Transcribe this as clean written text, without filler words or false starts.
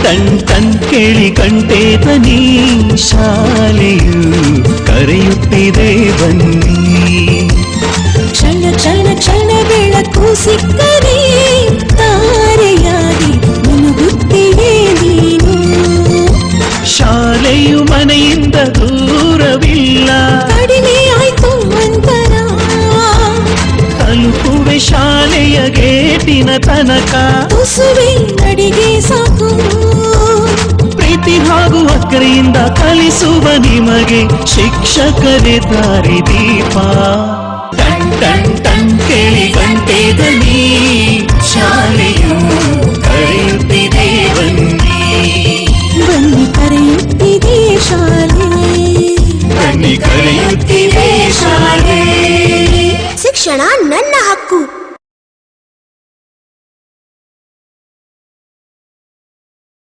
Ton ton ಕೇಳಿ ಗಂಟೆ ಧ್ವನಿ ಶಾಲೆಯು ಕರೆಯುತ್ತಿದೆ ಬನ್ನಿ. ಕ್ಷಣ ಕ್ಷಣ ಕ್ಷಣ ಬೆಳಕು ಸಿಕ್ಕರೆ ತಾರೆಯಾಗಿ ಮುಳುಗುತ್ತಿವೆ ನೀನು. ಶಾಲೆಯು ಮನೆಯಿಂದ ದೂರವಿಲ್ಲ, ಕಡಿಮೆ ಆಯ್ತು ಅಂತರ. ತಲುಪುವೆ ಶಾಲೆಯ ಗೇಟಿನ ತನಕ, ತುಸುವೆ ನಡಿಗೆ ಸಾಕು. ಪ್ರೀತಿ ಹಾಗೂ ಅಕ್ಕರೆಯಿಂದ ಕಲಿಸುವ ನಿಮಗೆ ಶಿಕ್ಷಕರೇ ದಾರಿ ದೀಪ. ಟನ್ ಟನ್ ಟನ್ ಕೇಳಿ ಗಂಟೆ ಧ್ವನಿ ಶಾಲೆಯು ಕರೆಯುತ್ತಿದೆ ಬನ್ನಿ. ಬನ್ನಿ ಕರೆಯುತ್ತಿದೆ ಶಾಲೆ, ಬನ್ನಿ ಕರೆಯುತ್ತಿದೆ ಶಾಲೆ. ಶಿಕ್ಷಣ ನನ್ನ ಹಕ್ಕು.